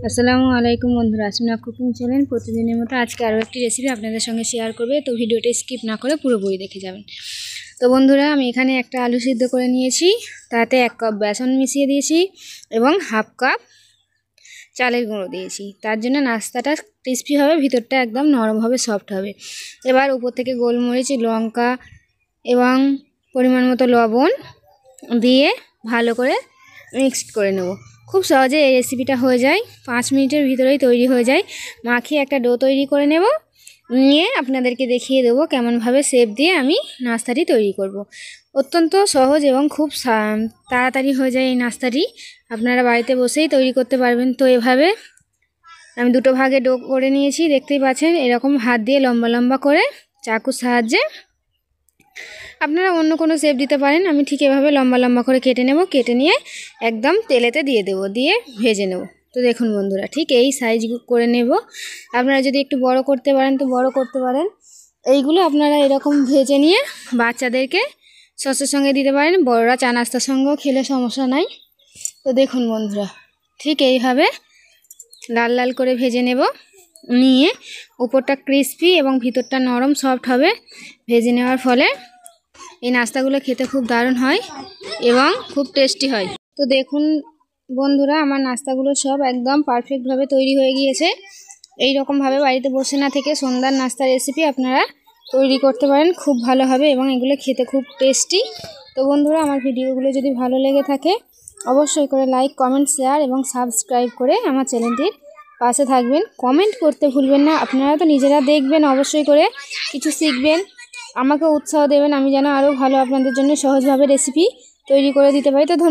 আসসালামু আলাইকুম বন্ধুরা, আসমিনা কুকিং চ্যানেল প্রতিদিনের মতো আজকে আরও একটি রেসিপি আপনাদের সঙ্গে শেয়ার করবে। তো ভিডিওটা স্কিপ না করে পুরোপুরি দেখে যাবেন। তো বন্ধুরা, আমি এখানে একটা আলু সিদ্ধ করে নিয়েছি, তাতে 1 কাপ বেসন মিশিয়ে দিয়েছি এবং হাফ কাপ চালের গুঁড়ো দিয়েছি। তার জন্য নাস্তাটা ক্রিস্পি হবে, ভিতরটা একদম নরম হবে, সফট হবে। এবার উপর থেকে গোলমরিচ, লঙ্কা এবং পরিমাণ মতো লবণ দিয়ে ভালো করে মিক্সড করে নেব। খুব সহজে এই রেসিপিটা হয়ে যায়, 5 মিনিটের ভিতরেই তৈরি হয়ে যায়। মাখিয়ে একটা ডো তৈরি করে নেব, নিয়ে আপনাদেরকে দেখিয়ে দেবো কেমনভাবে শেপ দিয়ে আমি নাস্তাটি তৈরি করব। অত্যন্ত সহজ এবং খুব তাড়াতাড়ি হয়ে যায় এই নাস্তাটি, আপনারা বাড়িতে বসেই তৈরি করতে পারবেন। তো এভাবে আমি দুটো ভাগে ডো করে নিয়েছি, দেখতেই পাচ্ছেন। এরকম হাত দিয়ে লম্বা লম্বা করে চাকুর সাহায্যে আপনারা অন্য কোনো শেপ দিতে পারেন। আমি ঠিক এভাবে লম্বা লম্বা করে কেটে নেব, কেটে নিয়ে একদম তেলেতে দিয়ে দেব, দিয়ে ভেজে নেব। তো দেখুন বন্ধুরা, ঠিক এই সাইজ করে নেব। আপনারা যদি একটু বড় করতে পারেন তো বড় করতে পারেন। এইগুলো আপনারা এরকম ভেজে নিয়ে বাচ্চাদেরকে সসের সঙ্গে দিতে পারেন, বড়রা চা নাস্তার সঙ্গেও খেলে সমস্যা নাই। তো দেখুন বন্ধুরা, ঠিক এইভাবে লাল লাল করে ভেজে নেব, নিয়ে উপরটা ক্রিস্পি এবং ভিতরটা নরম সফট হবে। ভেজে নেওয়ার ফলে এই নাস্তাগুলো খেতে খুব দারুণ হয় এবং খুব টেস্টি হয়। তো দেখুন বন্ধুরা, আমার নাস্তাগুলো সব একদম পারফেক্টভাবে তৈরি হয়ে গিয়েছে। এই রকমভাবে বাড়িতে বসে না থেকে সন্ধ্যার নাস্তা রেসিপি আপনারা তৈরি করতে পারেন, খুব ভালো হবে এবং এগুলো খেতে খুব টেস্টি। তো বন্ধুরা, আমার ভিডিওগুলো যদি ভালো লেগে থাকে অবশ্যই করে লাইক, কমেন্ট, শেয়ার এবং সাবস্ক্রাইব করে আমার চ্যানেলটির পাশে থাকবেন। কমেন্ট করতে ভুলবেন না, আপনারা তো নিজেরা দেখবেন, অবশ্যই করে কিছু শিখবেন, আমাকে উৎসাহ দেবেন, আমি যেন আরও ভালো আপনাদের জন্য সহজভাবে রেসিপি তৈরি করে দিতে পারি। তো ধন্যবাদ।